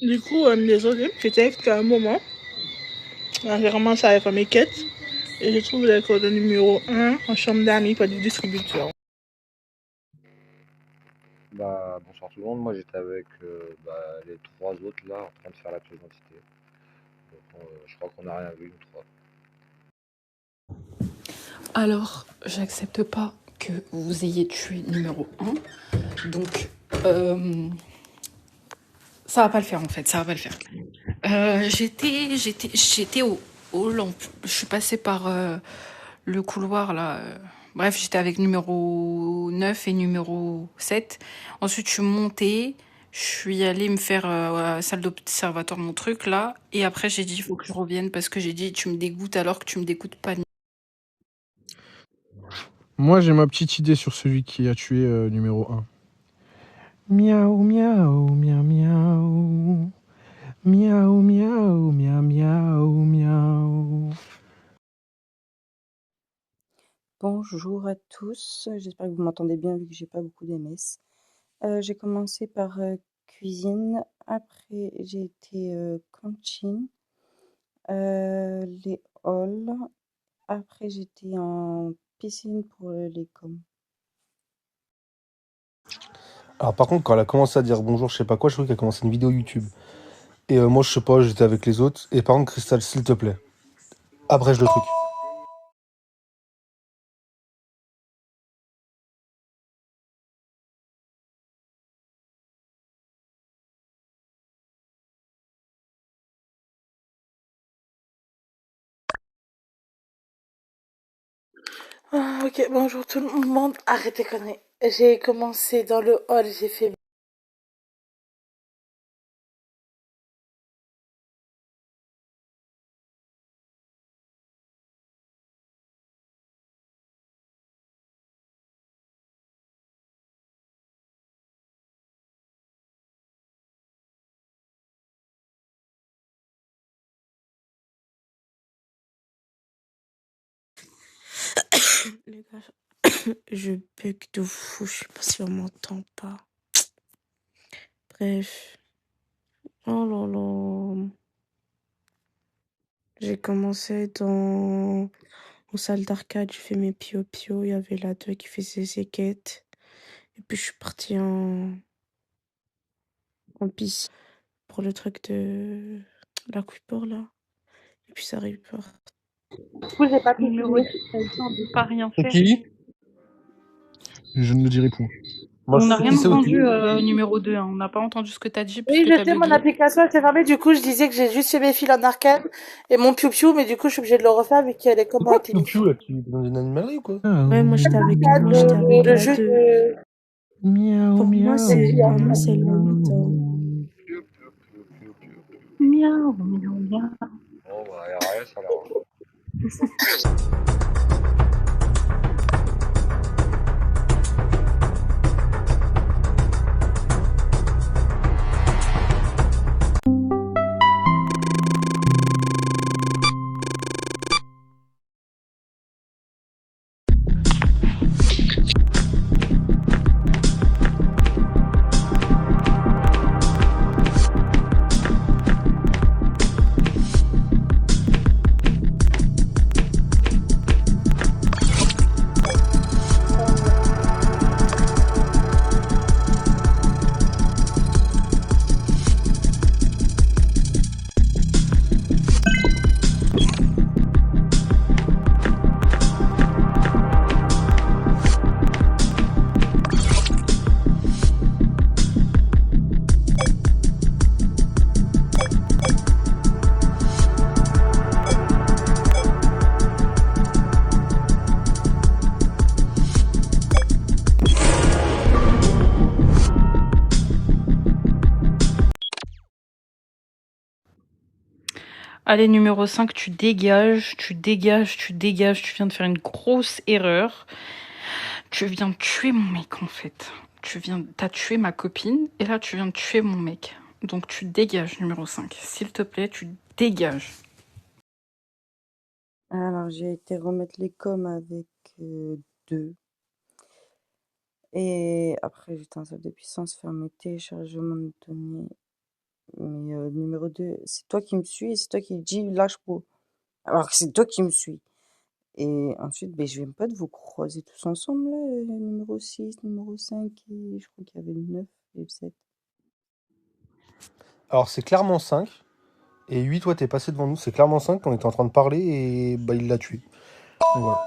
Du coup, désolée, j'étais avec toi à un moment. J'ai commencé à faire mes quêtes. Et je trouve le code numéro 1 en chambre d'amis pas du distributeur. Bah, bonsoir tout le monde. Moi, j'étais avec les trois autres là en train de faire la pièce d'identité. Donc, je crois qu'on n'a rien vu, nous trois. Alors, j'accepte pas que vous ayez tué numéro 1. Donc, ça va pas le faire en fait, ça va pas le faire. J'étais au lampe. Je suis passée par le couloir là. Bref, j'étais avec numéro 9 et numéro 7. Ensuite, je suis montée. Je suis allée me faire à la salle d'observatoire, mon truc là. Et après, j'ai dit, il faut que je revienne parce que j'ai dit, tu me dégoûtes alors que tu me dégoûtes pas. Moi, j'ai ma petite idée sur celui qui a tué numéro 1. Miaou, miaou, miaou, miaou. Miaou, miaou, miaou, miaou, miaou. Bonjour à tous, j'espère que vous m'entendez bien vu que j'ai pas beaucoup d'MS. J'ai commencé par cuisine, après j'ai été cantine, les halls, après j'étais en piscine pour les coms. Alors par contre, quand elle a commencé à dire bonjour, je sais pas quoi, je crois qu'elle a commencé une vidéo YouTube. Et moi, je sais pas, j'étais avec les autres. Et par contre, Crystal, s'il te plaît, abrège le truc. Ah, ok, bonjour tout le monde. Arrêtez conneries. J'ai commencé dans le hall, j'ai fait. Les gars, je bug de fou, je sais pas si on m'entend pas. Bref. Oh là là. J'ai commencé en salle d'arcade, j'ai fait mes pio-pio, il y avait la 2 qui faisait ses quêtes. Et puis je suis partie en piscine pour le truc de l'aquiport là. Et puis ça arrive pas. Du coup, j'ai pas pu Numéro finir. 10, t'as le temps de pas rien C'est faire. qui? Je ne le dirai point. Moi, On je n'a sais rien qui c'est aussi. entendu, numéro 2. On n'a pas entendu ce que t'as dit Oui, puisque je t'as sais, mon bugué. application était fermée, du coup je disais que j'ai juste fait mes fils en arcade et mon piou-piou, mais du coup je suis obligée de le refaire vu qu'il y a les C'est commandes quoi été Piu mis. Piu là? Tu es dans une animalerie ou quoi? Ouais, moi j'étais avec le Miaou, jeu de... miaou, Pour moi miaou, c'est Depuis, en pour moi fait. c'est le 8 ans. Piou, piou, piou, piou, piou, piou. Miaou, miaou, miaou. Bon, bah, RAS alors. Allez, numéro 5, tu dégages, tu dégages, tu dégages. Tu viens de faire une grosse erreur. Tu viens de tuer mon mec, en fait. T'as tué ma copine, et là, tu viens de tuer mon mec. Donc, tu dégages, numéro 5. S'il te plaît, tu dégages. Alors j'ai été remettre les coms avec 2. Et après j'étais en salle de puissance, faire mes téléchargements de données Mais numéro 2, c'est toi qui me suis et c'est toi qui dis lâche pas. Alors que c'est toi qui me suis. Et ensuite, ben, je vais pas de vous croiser tous ensemble, là, numéro 6, numéro 5, et je crois qu'il y avait le 9 et le 7. Alors, c'est clairement 5. Et 8, toi, t'es passé devant nous. C'est clairement 5. On était en train de parler et bah, il l'a tué. Donc, voilà.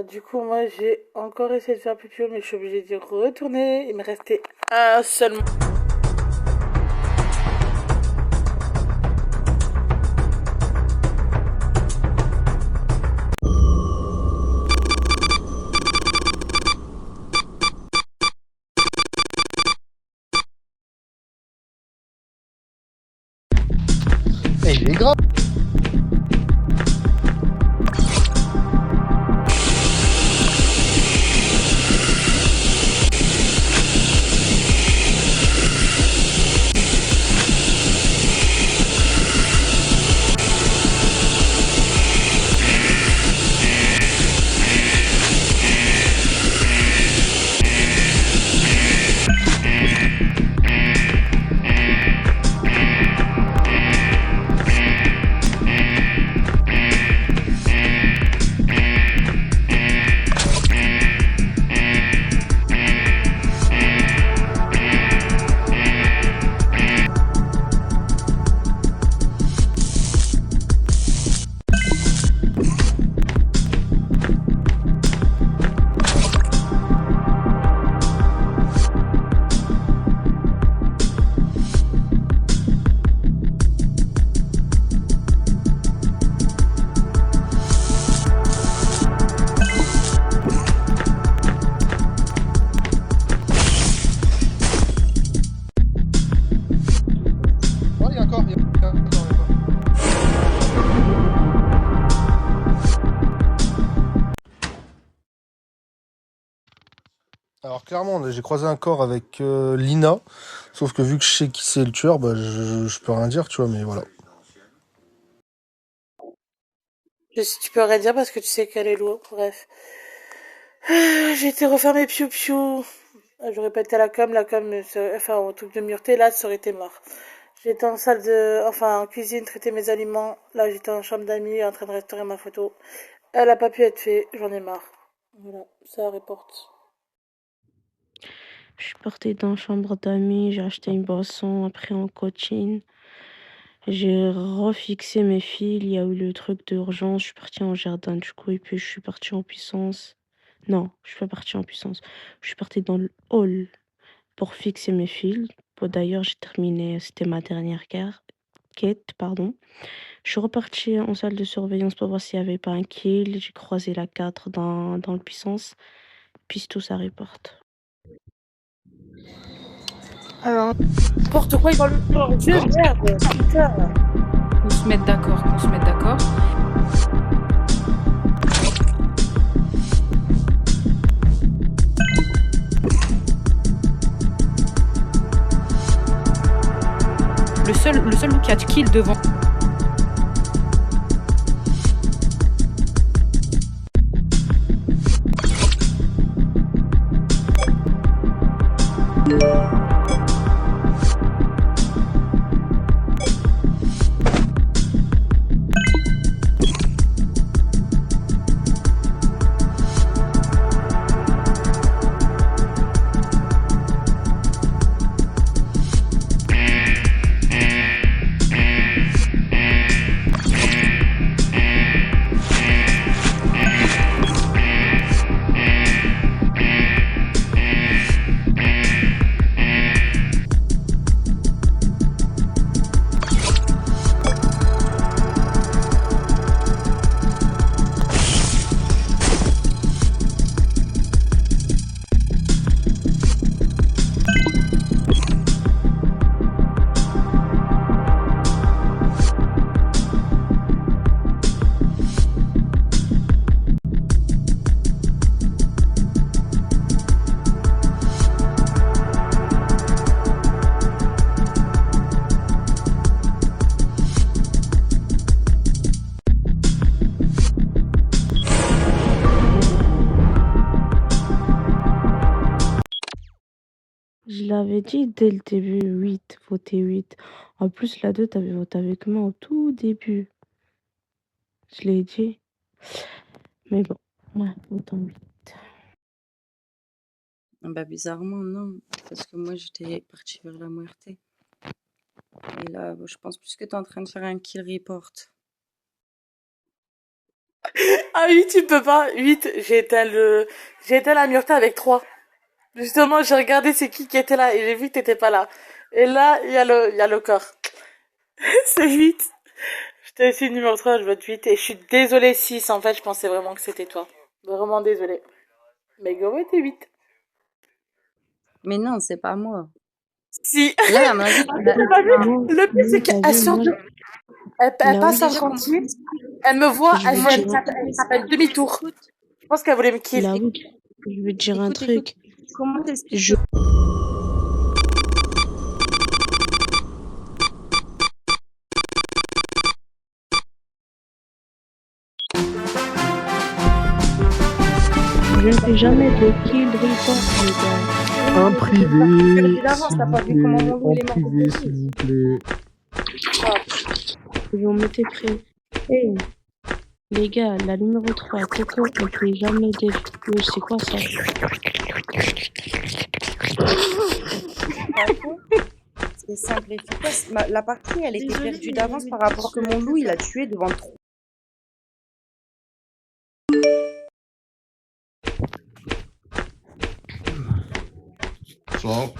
Du coup, moi, j'ai encore essayé de faire plus pur, mais je suis obligée d'y retourner. Il me restait un seul. Eh, il est grave. Oh, il y a encore. Alors clairement, là, j'ai croisé un corps avec Lina, sauf que vu que je sais qui c'est le tueur, bah, je peux rien dire, tu vois, mais voilà. Tu peux rien dire parce que tu sais qu'elle est lourde. Bref. J'ai été refaire mes piou-piou. J'aurais pas été à la com, enfin, au truc de mureté, là, ça aurait été mort. J'étais en salle en cuisine, traiter mes aliments. Là, j'étais en chambre d'amis, en train de restaurer ma photo. Elle a pas pu être faite, j'en ai marre. Voilà, ça reporte. Je suis partie dans la chambre d'amis, j'ai acheté une boisson, après en coaching. J'ai refixé mes fils, il y a eu le truc d'urgence, je suis partie en jardin du coup, et puis je suis partie en puissance. Non, je suis pas partie en puissance. Je suis partie dans le hall pour fixer mes fils. Bon, d'ailleurs, j'ai terminé, c'était ma dernière quête, pardon. Je suis repartie en salle de surveillance pour voir s'il n'y avait pas un kill. J'ai croisé la 4 dans le puissance. Puis tout ça reporte. Alors, n'importe quoi, il va le Dieu, merde, putain. Qu'on se mette d'accord, qu'on se mette d'accord. Le seul loup qui a kill devant. l'avais dit dès le début, 8, votez 8. En plus, la 2, t'avais voté avec moi au tout début. Je l'ai dit. Mais bon, ouais, autant 8. Bah, bizarrement, non. Parce que moi, j'étais partie vers la muerte. Et là, je pense plus que t'es en train de faire un kill report. Ah 8, tu peux pas. 8, j'ai éteint la Myrta avec 3. Justement, j'ai regardé c'est qui était là et j'ai vu que t'étais pas là. Et là, il y a le corps. C'est 8. Je t'ai essayé numéro 3, je vote 8. Et je suis désolée 6, en fait, je pensais vraiment que c'était toi. Vraiment désolée. Mais go, ouais, t'es 8. Mais non, c'est pas moi. Si. Là, à mon avis, Le pire, c'est qu'elle sort de... Elle Là passe où en cantine, elle me voit, je vais elle dire, fait demi-tour. Je pense qu'elle voulait me kill. là où je vais te dire un écoute, truc. comment t'expliques Je je ne fais jamais de kill report, les gars. Un privé, d'avance, s'il t'as vous pas vu comment plaît. mon loup En il est mort privé, au s'il vous plaît. Vous mettez prêt. Hey, les gars, la numéro 3, Coco, elle fait jamais des... Oui, c'est quoi ça? C'est simple et efficace. La partie, elle était perdue d'avance par rapport que mon loup, il a tué devant 3. Ça.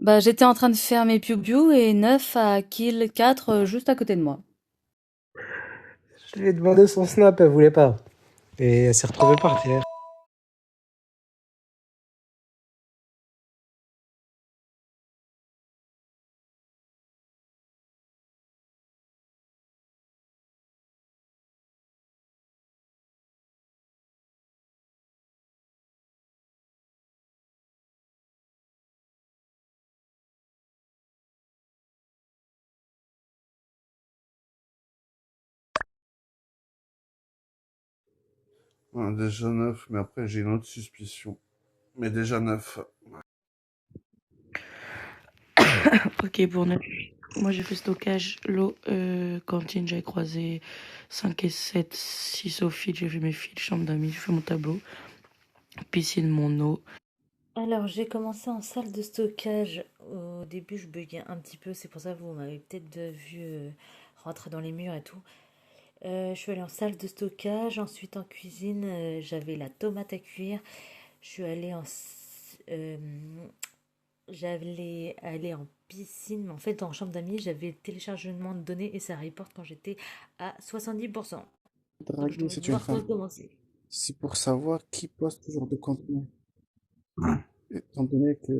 Bah, j'étais en train de faire mes piou-piou et 9 à kill 4 juste à côté de moi. Je lui ai demandé son snap, elle voulait pas. Et elle s'est retrouvée par terre. Ouais, déjà 9, mais après j'ai une autre suspicion. Mais déjà 9. Ok, pour 9. Moi, j'ai fait stockage, l'eau, cantine, j'avais croisé 5 et 7, 6 au fil, j'ai fait mes fils, chambre d'amis, j'ai fait mon tableau, piscine, mon eau. Alors, j'ai commencé en salle de stockage. Au début, je buguais un petit peu, c'est pour ça que vous m'avez peut-être vu rentrer dans les murs et tout. Je suis allée en salle de stockage, ensuite en cuisine, j'avais la tomate à cuire. Je suis allée j'allais aller en piscine, mais en fait en chambre d'amis, j'avais le téléchargement de données et ça reporte quand j'étais à 70%. Donc je Draguer, dois c'est une devoir femme. recommencer. C'est pour savoir qui poste ce genre de contenu. Étant donné que...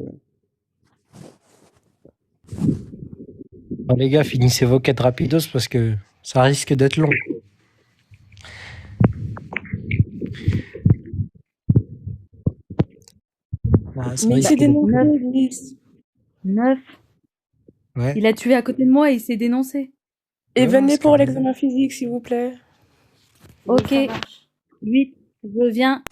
Bon, les gars, finissez vos quêtes rapidos parce que ça risque d'être long. Ah, ça Mais risque C'est d'être dénoncé, cool. 10. 9. Ouais. Il a tué à côté de moi et il s'est dénoncé. Et Ouais, venez c'est pour carré. l'examen physique, s'il vous plaît. Oui, Ok. ça marche. 8. Je viens.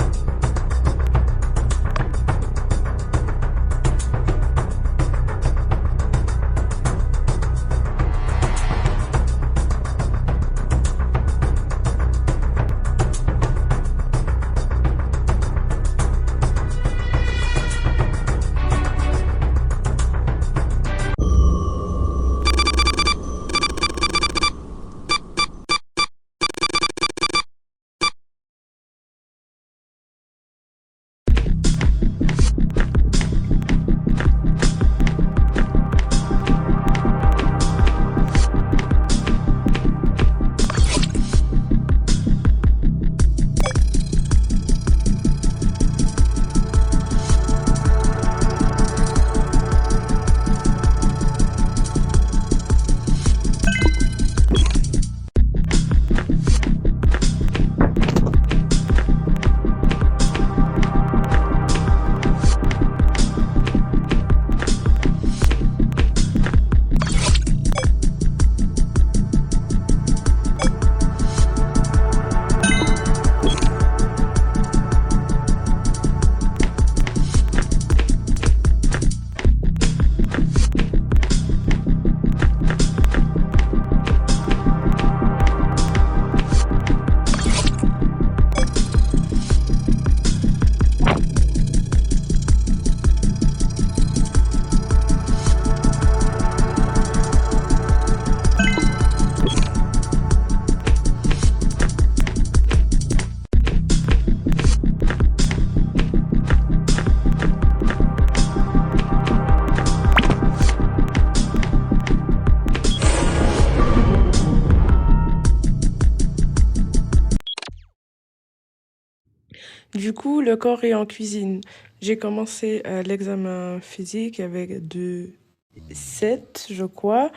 Du coup, le corps est en cuisine. J'ai commencé l'examen physique avec 2,7, je crois.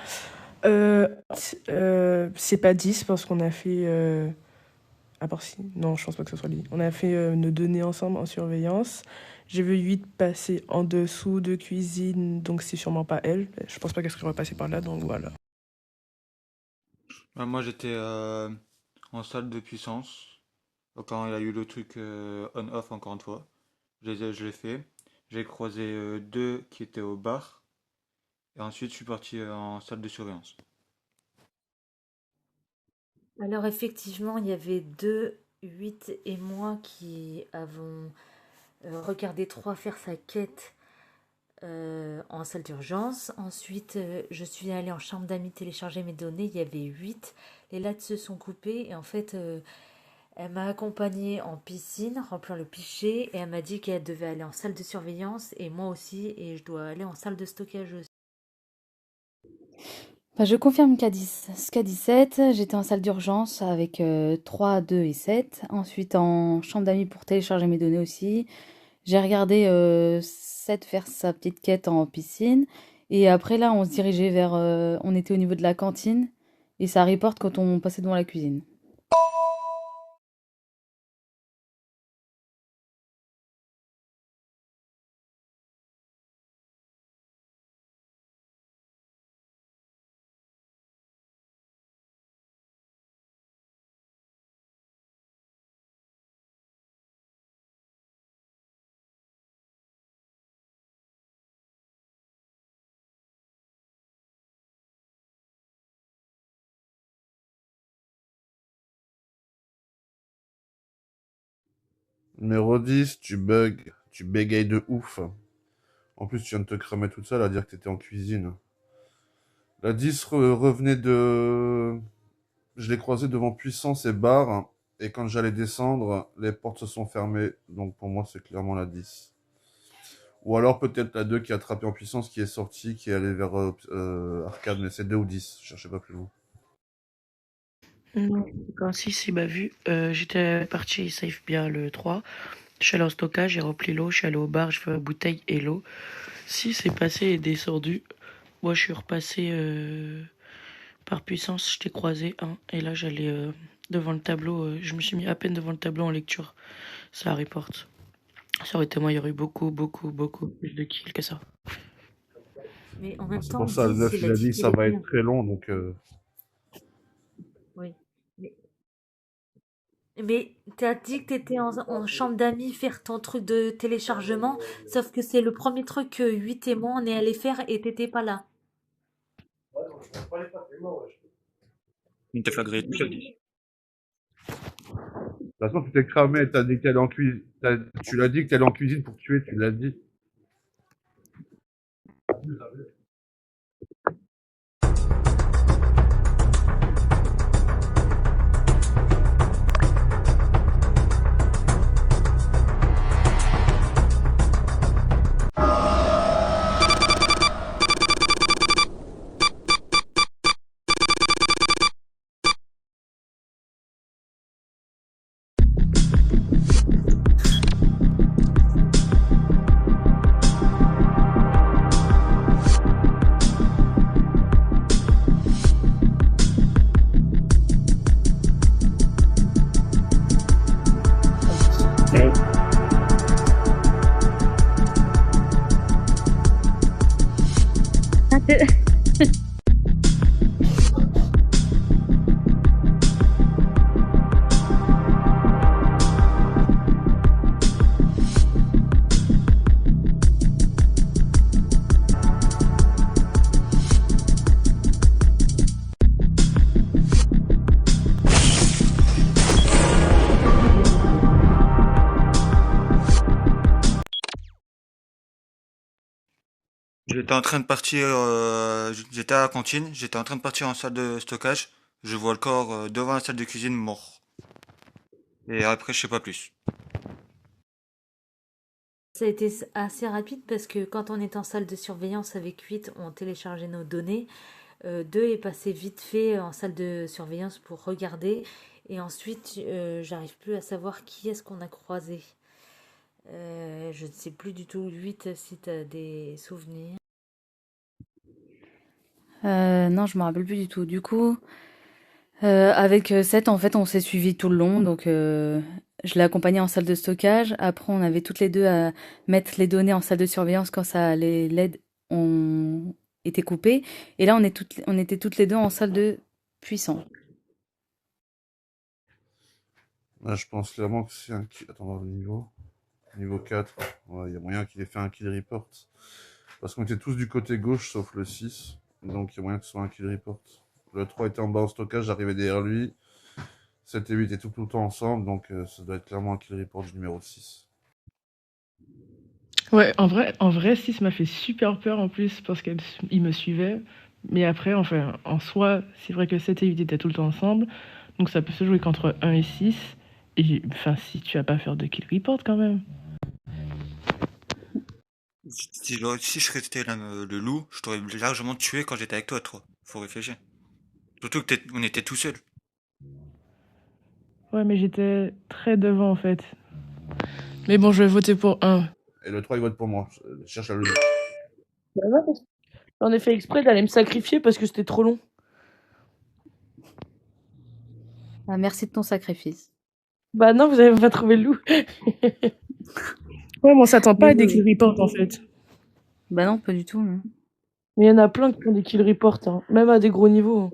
C'est pas 10 parce qu'on a fait... À part si... Non, je pense pas que ce soit lui. On a fait nos données ensemble en surveillance. J'ai vu 8 passer en dessous de cuisine, donc c'est sûrement pas elle. Je pense pas qu'elle serait repassée par là, donc voilà. Moi, j'étais en salle de puissance. Quand il y a eu le truc on-off, encore une fois. Je l'ai fait. J'ai croisé deux qui étaient au bar. Et ensuite, je suis parti en salle de surveillance. Alors effectivement, il y avait 2, 8 et moi qui avons regardé 3 faire sa quête en salle d'urgence. Ensuite, je suis allée en chambre d'amis télécharger mes données. Il y avait 8. Les lattes se sont coupées et en fait, elle m'a accompagnée en piscine, remplir le pichet, et elle m'a dit qu'elle devait aller en salle de surveillance et moi aussi, et je dois aller en salle de stockage aussi. Bah, je confirme K17. J'étais en salle d'urgence avec 3, 2 et 7. Ensuite en chambre d'amis pour télécharger mes données aussi. J'ai regardé 7 faire sa petite quête en piscine. Et après là, on se dirigeait vers... on était au niveau de la cantine. Et ça reporte quand on passait devant la cuisine. Numéro 10, tu bugs. Tu bégayes de ouf. En plus, tu viens de te cramer toute seule à dire que t'étais en cuisine. La 10 revenait de... Je l'ai croisé devant Puissance et Bar. Et quand j'allais descendre, les portes se sont fermées. Donc pour moi, c'est clairement la 10. Ou alors peut-être la 2 qui a attrapé en Puissance, qui est sortie, qui est allée vers Arcade. Mais c'est 2 ou 10. Je cherchais pas plus loin. Non, quand si, c'est m'a vu. J'étais parti safe bien le 3. Je suis allé en stockage, j'ai rempli l'eau, je suis allé au bar, je fais ma bouteille et l'eau. Si c'est passé et descendu, moi je suis repassé par puissance, je t'ai croisé un. Et là j'allais devant le tableau, je me suis mis à peine devant le tableau en lecture. Ça reporte. Ça aurait été moi, il y aurait eu beaucoup plus de kills que ça. Mais en même C'est temps, pour ça, le 10, 9, il il a a dit dit qu'il ça va était... être très long, donc Oui. Mais t'as dit que t'étais en chambre d'amis faire ton truc de téléchargement, sauf que c'est le premier truc que 8 et moi on est allé faire et t'étais pas là. Il t'a fait agréer tout seul, dis. de toute façon, tu t'es cramé, t'as dit que t'allais en cuisine. Tu l'as dit que t'allais en cuisine pour tuer, tu l'as dit. J'étais en train de partir, j'étais à la cantine, j'étais en train de partir en salle de stockage. Je vois le corps devant la salle de cuisine mort. Et après, je sais pas plus. Ça a été assez rapide parce que quand on est en salle de surveillance avec 8, on téléchargeait nos données. 2 est passé vite fait en salle de surveillance pour regarder. Et ensuite, j'arrive plus à savoir qui est-ce qu'on a croisé. Je ne sais plus du tout. 8, si tu as des souvenirs. Non, je me rappelle plus du tout. Du coup, avec 7, en fait, on s'est suivis tout le long. Donc, je l'ai accompagné en salle de stockage. Après, on avait toutes les deux à mettre les données en salle de surveillance quand les LED ont été coupées. Et là, on était toutes les deux en salle de puissance. Là, je pense clairement que c'est un kill. Attends, on va voir le niveau. Niveau 4. Ouais, il y a moyen qu'il ait fait un kill report. Parce qu'on était tous du côté gauche sauf le 6. Donc il y a moyen que ce soit un kill report. Le 3 était en bas en stockage, j'arrivais derrière lui. 7 et 8 étaient tout le temps ensemble, donc ça doit être clairement un kill report du numéro 6. Ouais, en vrai, 6 m'a fait super peur en plus parce qu'il me suivait. Mais après, enfin, en soi, c'est vrai que 7 et 8 étaient tout le temps ensemble. Donc ça peut se jouer qu'entre 1 et 6. Et enfin, si tu vas pas faire de kill report quand même. Si je restais là, le loup, je t'aurais largement tué quand j'étais avec toi, toi. Faut réfléchir. Surtout que on était tout seul. Ouais, mais j'étais très devant en fait. Mais bon, je vais voter pour 1. Et le 3 il vote pour moi. Je cherche la logique. J'en ai fait exprès d'aller me sacrifier parce que c'était trop long. Ah, merci de ton sacrifice. Bah non, vous avez pas trouvé le loup. Ouais, mais on s'attend pas à des kill reports en fait. Bah non, pas du tout. Non. Mais il y en a plein qui font des kill reports, hein, même à des gros niveaux.